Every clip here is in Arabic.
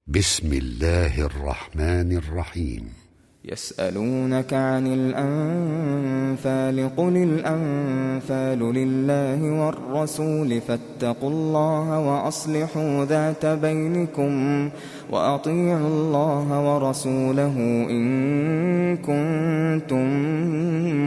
بسم الله الرحمن الرحيم. يسألونك عن الأنفال قل الأنفال لله والرسول فاتقوا الله وأصلحوا ذات بينكم وأطيعوا الله ورسوله إن كنتم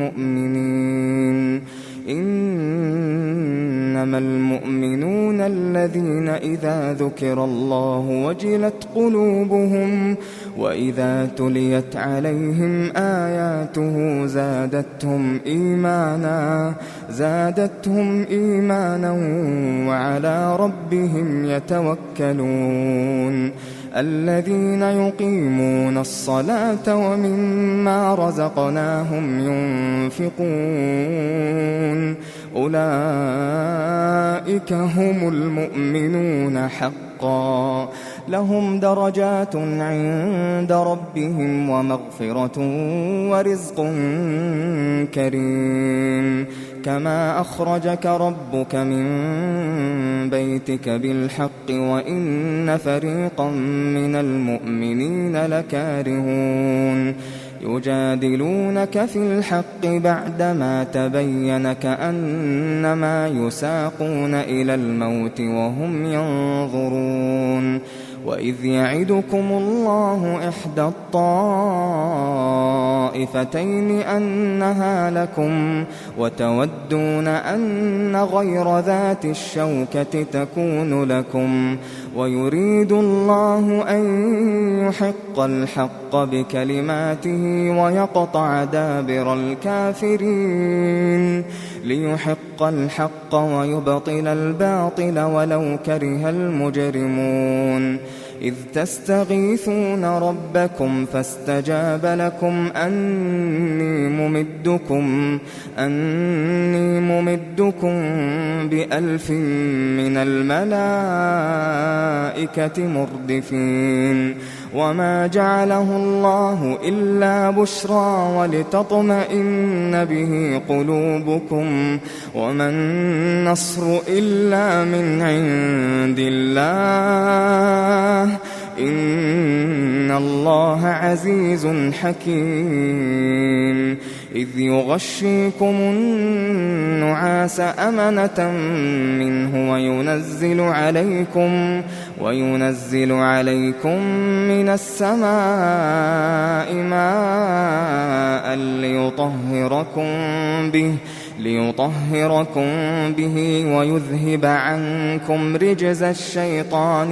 مؤمنين. إنما المؤمنون الذين إذا ذكر الله وجلت قلوبهم وإذا تليت عليهم آياته زادتهم إيمانا وعلى ربهم يتوكلون. الذين يقيمون الصلاة ومما رزقناهم ينفقون أولئك هم المؤمنون حقا لهم درجات عند ربهم ومغفرة ورزق كريم. كما أخرجك ربك من بيتك بالحق وإن فريقا من المؤمنين لكارهون. يجادلونك في الحق بعدما تبين كأنما يساقون إلى الموت وهم ينظرون. وإذ يعدكم الله إحدى الطائفتين أنها لكم وتودون أن غير ذات الشوكة تكون لكم ويريد الله أن يحق الحق بكلماته ويقطع دابر الكافرين ليحق الحق ويبطل الباطل ولو كره المجرمون. إذ تستغيثون ربكم فاستجاب لكم أني ممدكم ب1000 من الملائكة مردفين. وما جعله الله إلا بشرى ولتطمئن به قلوبكم وما النصر إلا من عند الله إن الله عزيز حكيم. إذ يغشيكم النعاس أمنة منه وينزل عليكم من السماء ماء ليطهركم به ويذهب عنكم رجز الشيطان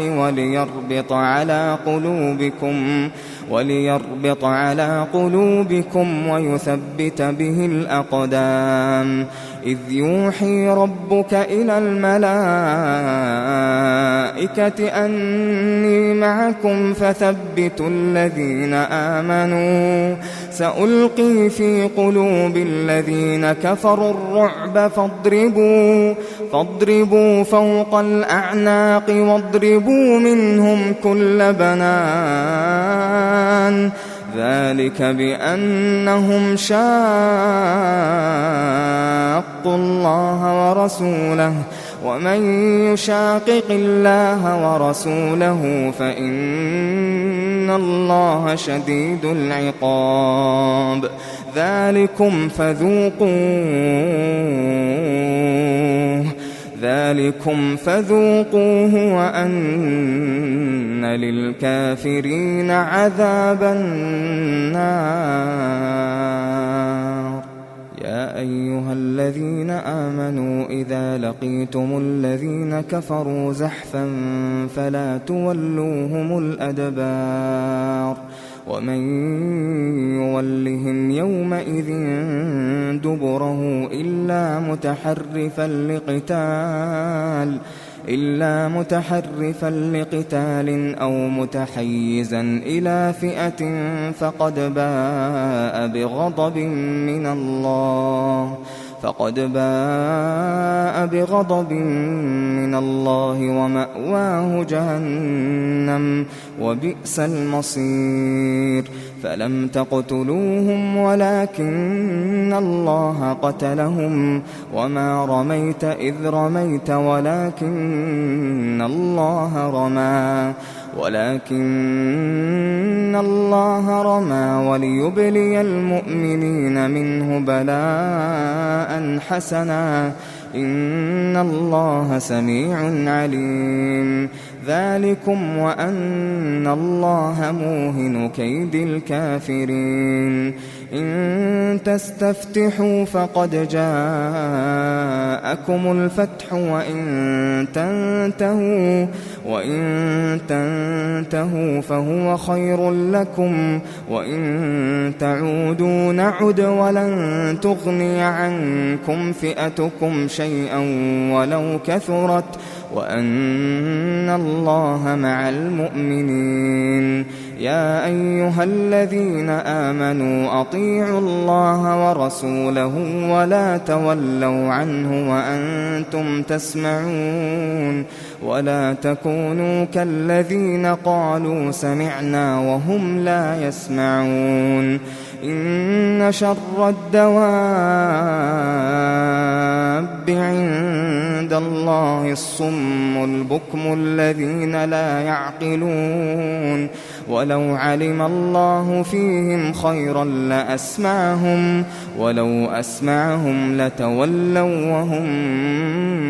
وليربط على قلوبكم ويثبت به الأقدام. إذ يوحي ربك إلى الملائكة أني معكم فثبتوا الذين آمنوا سألقي في قلوب الذين كفروا الرعب فاضربوا فوق الأعناق واضربوا منهم كل بنان. ذلك بأنهم شاقوا الله ورسوله ومن يشاقق الله ورسوله فإن الله شديد العقاب. ذلكم فذوقوه وأن للكافرين عذاب النار. يا أيها الذين آمنوا إذا لقيتم الذين كفروا زحفا فلا تولوهم الأدبار ومن يولهم يومئذ دبره إلا متحرفا لقتال أو متحيزا إلى فئة فقد باء بغضب من الله ومأواه جهنم وبئس المصير. فلم تقتلوهم ولكن الله قتلهم وما رميت إذ رميت ولكن الله رمى ولكن الله رمى وليبلي المؤمنين منه بلاء حسنا إن الله سميع عليم ذلكم وأن الله موهن كيد الكافرين إن تستفتحوا فقد جاءكم الفتح وإن تنتهوا فهو خير لكم وإن تعودوا نعد ولن تغني عنكم فئتكم شيئا ولو كثرت وأن الله مع المؤمنين يا أيها الذين آمنوا أطيعوا الله ورسوله ولا تولوا عنه وأنتم تسمعون ولا تكونوا كالذين قالوا سمعنا وهم لا يسمعون إن شر الدواب عند الله الصم البكم الذين لا يعقلون ولو علم الله فيهم خيرا لأسمعهم ولو أسمعهم لتولوا وهم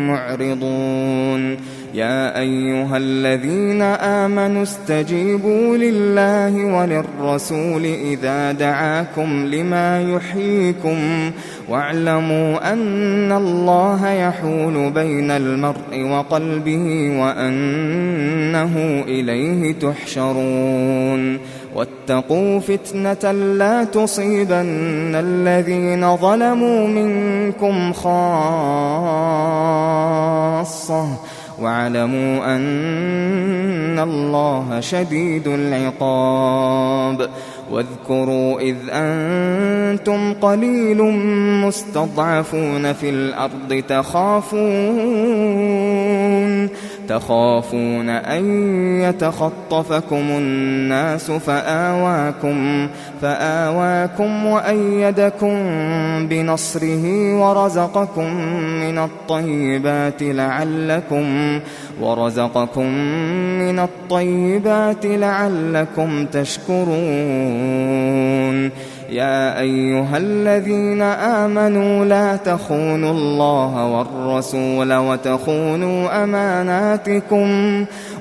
معرضون يا أيها الذين آمنوا استجيبوا لله وللرسول إذا دعاكم لما يحييكم واعلموا أن الله يحول بين المرء وقلبه وأنه إليه تحشرون واتقوا فتنة لا تصيبن الذين ظلموا منكم خاصة واعلموا أن الله شديد العقاب واذكروا إذ أنتم قليل مستضعفون في الأرض تخافون أن يتخطفكم الناس فآواكم وأيدكم بنصره ورزقكم من الطيبات لعلكم تشكرون يا أيها الذين آمنوا لا تخونوا الله والرسول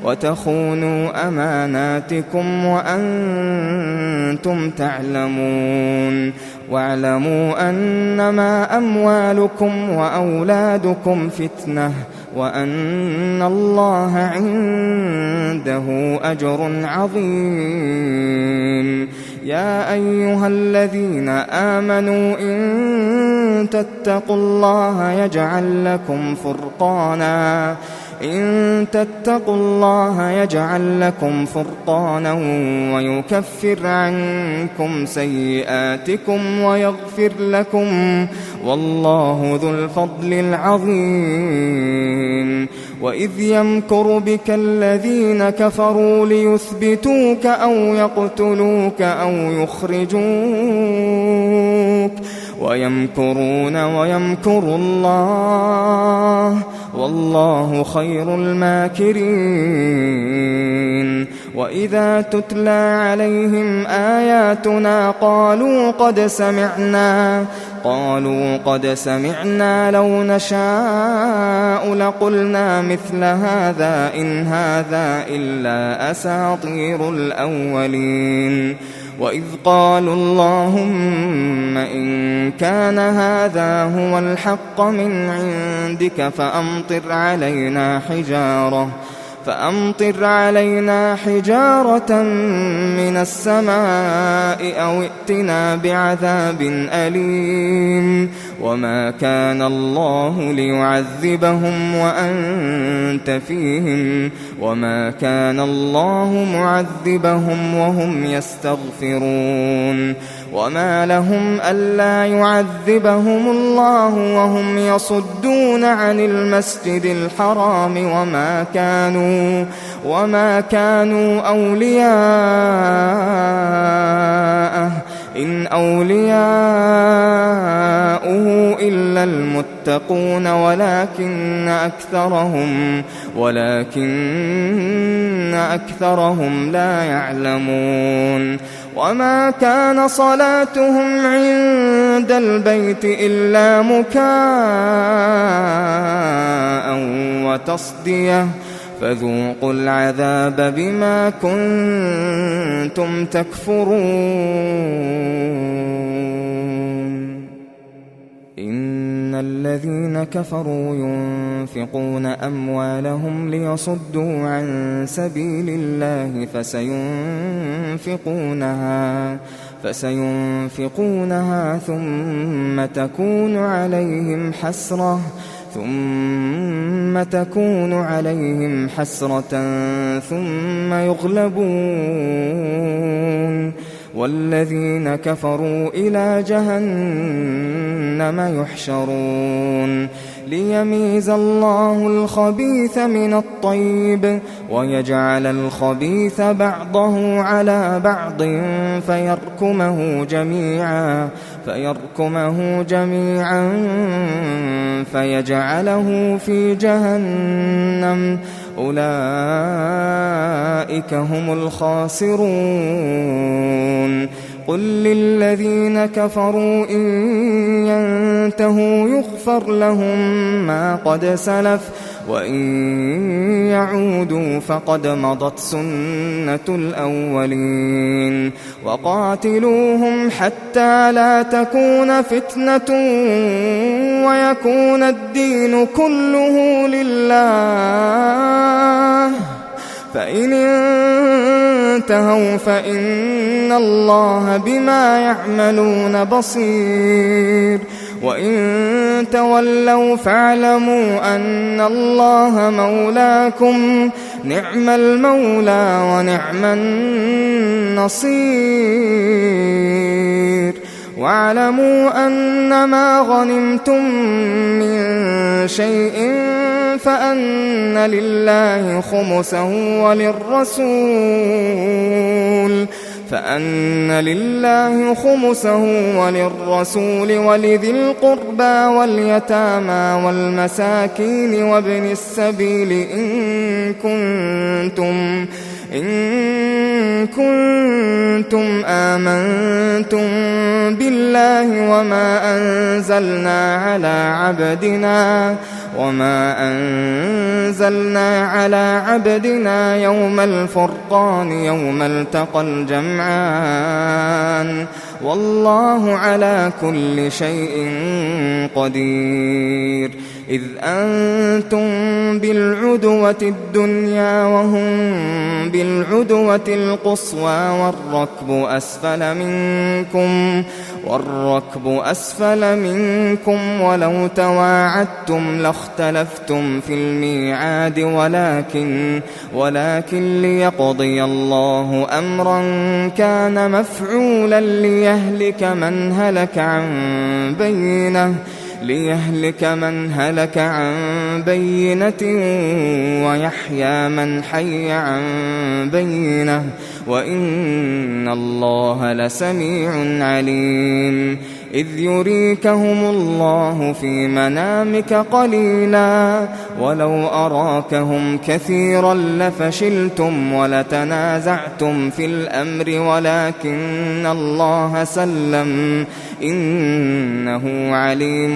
وتخونوا أماناتكم وأنتم تعلمون واعلموا أنما أموالكم وأولادكم فتنة وأن الله عنده أجر عظيم يا أيها الذين آمنوا إن تتقوا الله يجعل لكم فرقانا ويكفر عنكم سيئاتكم ويغفر لكم والله ذو الفضل العظيم وإذ يمكر بك الذين كفروا ليثبتوك أو يقتلوك أو يخرجوك ويمكرون ويمكر الله والله خير الماكرين وإذا تتلى عليهم آياتنا قالوا قد سمعنا لو نشاء لقلنا مثل هذا إن هذا إلا أساطير الأولين وإذ قالوا اللهم إن كان هذا هو الحق من عندك فأمطر علينا حجارة من السماء أو ائتنا بعذاب أليم وما كان الله ليعذبهم وأنت فيهم وما كان الله معذبهم وهم يستغفرون وما لهم ألا يعذبهم الله وهم يصدون عن المسجد الحرام وما كانوا أولياءه إن أولياؤه إلا المتقون يتقون ولكن أكثرهم لا يعلمون. وما كان صلاتهم عند البيت إلا مكاء وتصدية فذوقوا العذاب بما كنتم تكفرون. إن الذين كفروا ينفقون أموالهم ليصدوا عن سبيل الله فسينفقونها ثم تكون عليهم حسرة ثم يغلبون والذين كفروا إلى جهنم يحشرون ليميز الله الخبيث من الطيب ويجعل الخبيث بعضه على بعض فيركمه جميعا فيجعله في جهنم أولئك هم الخاسرون. قل للذين كفروا إن ينتهوا يغفر لهم ما قد سلف وإن يعودوا فقد مضت سنة الأولين. وقاتلوهم حتى لا تكون فتنة ويكون الدين كله لله فإن انتهوا فإن الله بما يعملون بصير وإن تولوا فاعلموا أن الله مولاكم نعم المولى ونعم النصير. واعلموا أنما غنمتم من شيء فأن لله خمسه وللرسول ولذي القربى واليتامى والمساكين وابن السبيل إن كنتم آمنتم بالله وما أنزلنا على عبدنا يوم الفرقان يوم التقى الجمعان والله على كل شيء قدير. إذ أنتم بالعدوة الدنيا وهم بالعدوة القصوى والركب أسفل منكم ولو تواعدتم لاختلفتم في الميعاد ولكن ليقضي الله أمرا كان مفعولا ليهلك من هلك عن بينة ويحيى من حي عن بينة وإن الله لسميع عليم. إذ يريكهم الله في منامك قليلا ولو أراكهم كثيرا لفشلتم ولتنازعتم في الأمر ولكن الله سلم إنه عليم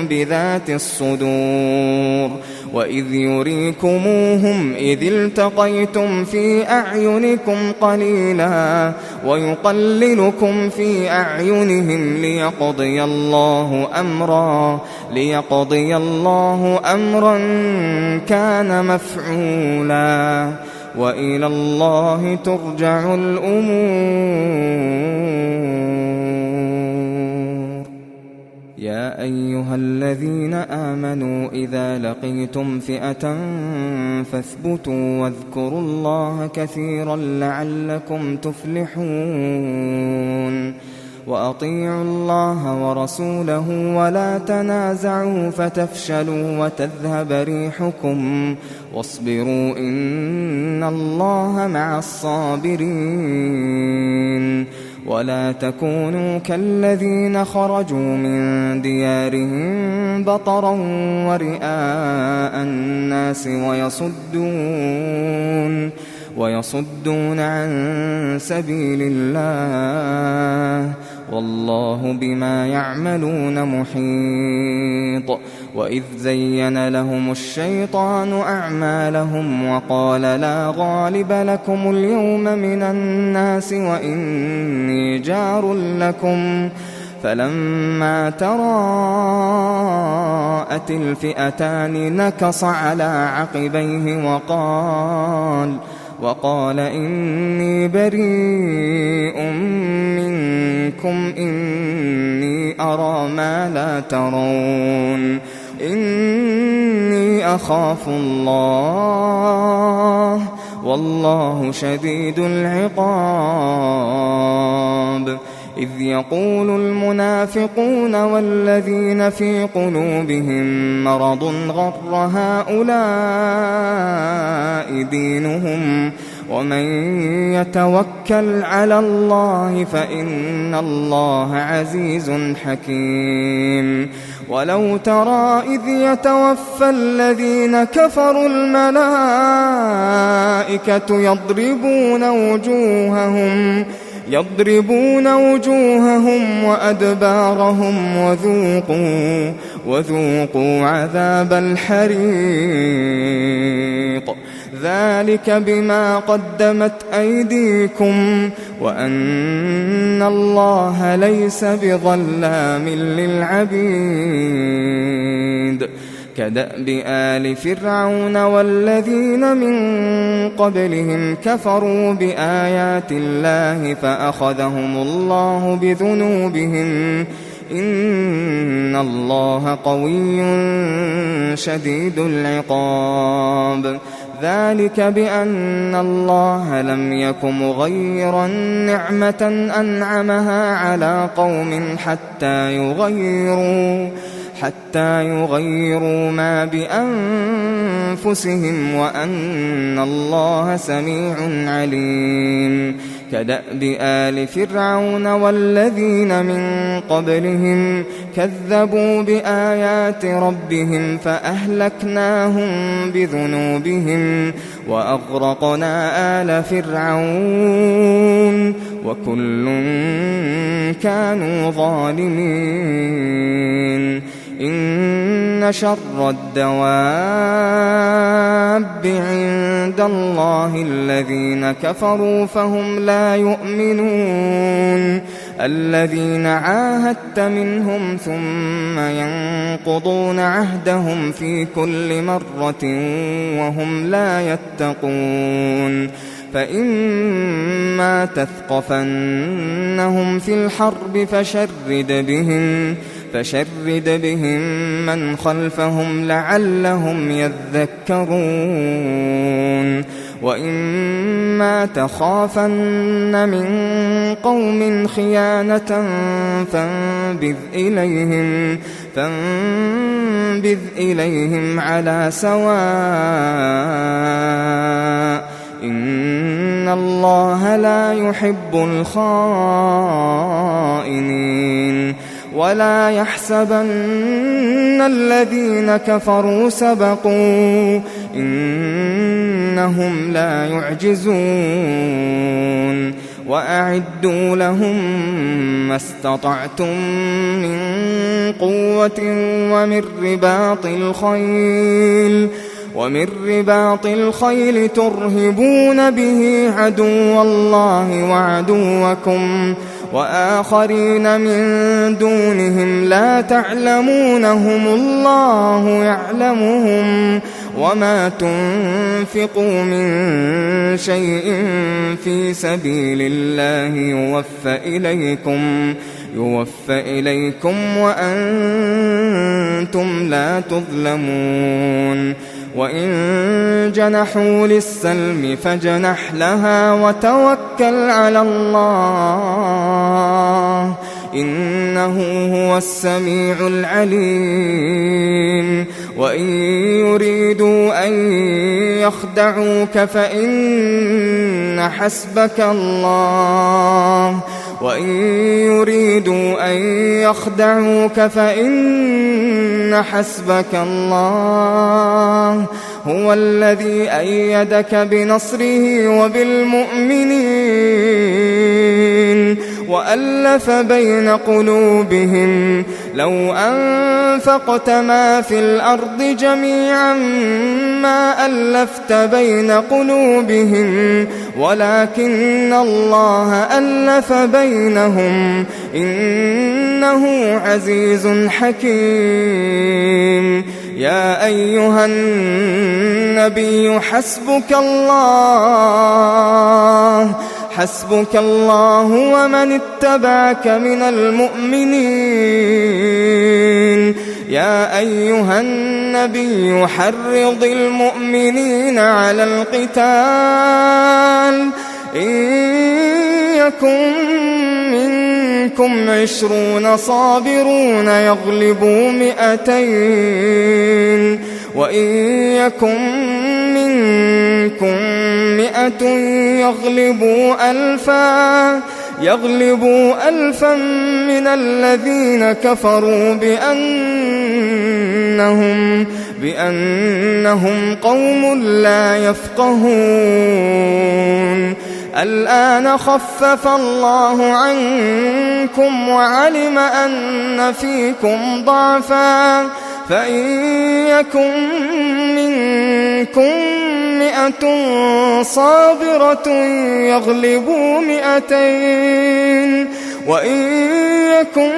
بذات الصدور. وإذ يريكموهم إذ التقيتم في أعينكم قليلا ويقللكم في أعينهم ليقضي الله أمرا كان مفعولا وإلى الله ترجع الأمور. يا أيها الذين آمنوا إذا لقيتم فئة فاثبتوا واذكروا الله كثيرا لعلكم تفلحون. وأطيعوا الله ورسوله ولا تنازعوا فتفشلوا وتذهب ريحكم واصبروا إن الله مع الصابرين. ولا تكونوا كالذين خرجوا من ديارهم بطرا ورئاء الناس ويصدون عن سبيل الله، والله بما يعملون محيط. وإذ زين لهم الشيطان أعمالهم وقال لا غالب لكم اليوم من الناس وإني جار لكم، فلما تراءت الفئتان نكص على عقبيه وقال إني بريء منكم إني أرى ما لا ترون إني أخاف الله والله شديد العقاب. إذ يقول المنافقون والذين في قلوبهم مرض غر هؤلاء دينهم ومن يتوكل على الله فإن الله عزيز حكيم. ولو ترى إذ يتوفى الذين كفروا الملائكة يضربون وجوههم وأدبارهم وذوقوا عذاب الحريق ذلك بما قدمت أيديكم وأن الله ليس بظلام للعبيد. كدأب آل فرعون والذين من قبلهم كفروا بآيات الله فأخذهم الله بذنوبهم إن الله قوي شديد العقاب. ذلك بأن الله لم يك مغيرا نعمة أنعمها على قوم حتى يغيروا ما بأنفسهم وأن الله سميع عليم. كدأب آل فرعون والذين من قبلهم كذبوا بآيات ربهم فأهلكناهم بذنوبهم وأغرقنا آل فرعون وكل كانوا ظالمين. إن شر الدواب عند الله الذين كفروا فهم لا يؤمنون. الذين عاهدت منهم ثم ينقضون عهدهم في كل مرة وهم لا يتقون. فإما تثقفنهم في الحرب فشرد بهم من خلفهم لعلهم يذكرون. وإما تخافن من قوم خيانة فانبذ إليهم على سواء إن الله لا يحب الخائنين. ولا يحسبن الذين كفروا سبقوا إنهم لا يعجزون. وأعدوا لهم ما استطعتم من قوة ومن رباط الخيل ترهبون به عدو الله وعدوكم وآخرين من دونهم لا تعلمونهم الله يعلمهم. وما تنفقوا من شيء في سبيل الله يوفى إليكم وأنتم لا تظلمون. وإن جنحوا للسلم فاجنح لها وتوكل على الله إنه هو السميع العليم. وإن يريدوا أن يخدعوك فإن حسبك الله وإن يريدوا أن يخدعوك فإن حسبك الله هو الذي أيدك بنصره وبالمؤمنين وألف بين قلوبهم لو أنفقت ما في الأرض جميعا ما ألفت بين قلوبهم ولكن الله ألف بينهم إنه عزيز حكيم. يا أيها النبي حسبك الله ومن اتبعك من المؤمنين. يا أيها النبي حرض المؤمنين على القتال إن يكن منكم 20 صابرون يغلبوا 200 وإن يكن منكم 100 يغلبوا 1000 من الذين كفروا بأنهم قوم لا يفقهون. الآن خفف الله عنكم وعلم أن فيكم ضعفا فإن يكن منكم 100 صابرة يغلبوا 200 وإن يكن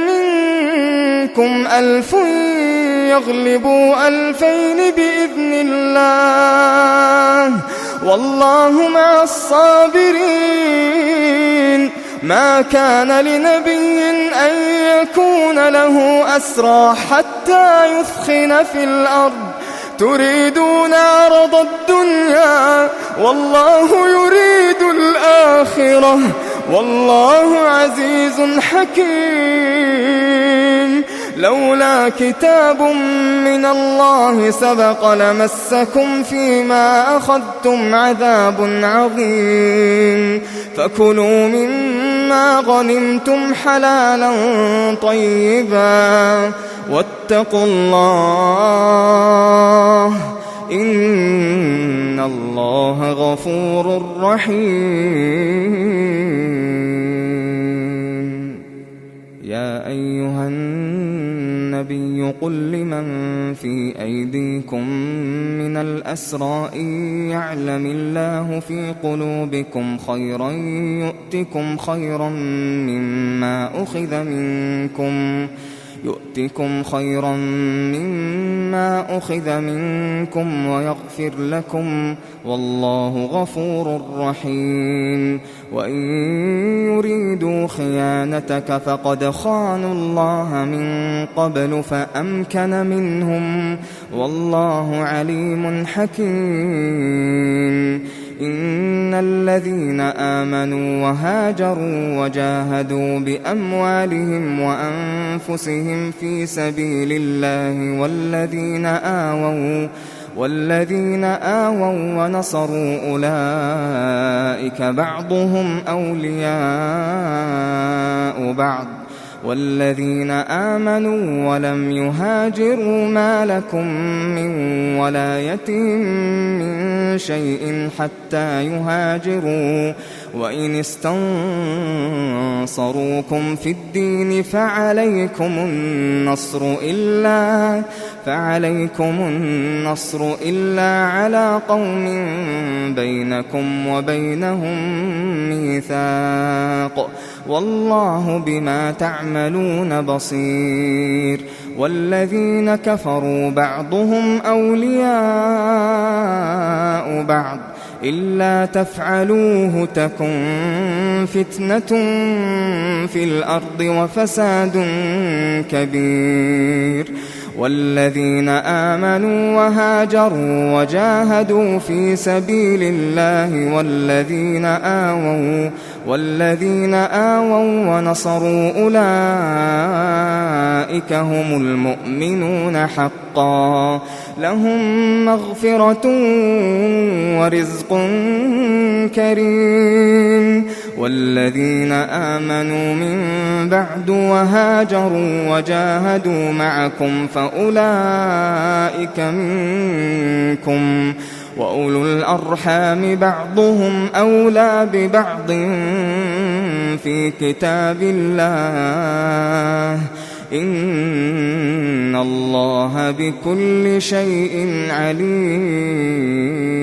منكم 1000 يغلبوا 2000 بإذن الله والله مع الصابرين. ما كان لنبي أن يكون له أسرى حتى يثخن في الأرض تريدون عرض الدنيا والله يريد الآخرة والله عزيز حكيم. لولا كتاب من الله سبق لمسكم فيما أخذتم عذاب عظيم. فكلوا مما غنمتم حلالا طيبا واتقوا الله إن الله غفور رحيم. يا أيها النبي قل لمن في أيديكم من الأسرى إن يعلم الله في قلوبكم خيرا يؤتكم خيرا مما أخذ منكم ويغفر لكم والله غفور رحيم. وإن يريدوا خيانتك فقد خانوا الله من قبل فأمكن منهم والله عليم حكيم. إن الذين آمنوا وهاجروا وجاهدوا بأموالهم وأنفسهم في سبيل الله والذين آووا ونصروا أولئك بعضهم أولياء بعض والذين آمنوا ولم يهاجروا ما لكم من ولايتهم من شيء حتى يهاجروا وإن استنصروكم في الدين فعليكم النصر إلا على قوم بينكم وبينهم ميثاق والله بما تعملون بصير. والذين كفروا بعضهم أولياء بعض إلا تفعلوه تكن فتنة في الأرض وفساد كبير. والذين آمنوا وهاجروا وجاهدوا في سبيل الله والذين آووا ونصروا أولئك هم المؤمنون حقا لهم مغفرة ورزق كريم. والذين آمنوا من بعد وهاجروا وجاهدوا معكم فأولئك منكم، وأولو الأرحام بعضهم أولى ببعض في كتاب الله، إن الله بكل شيء عليم.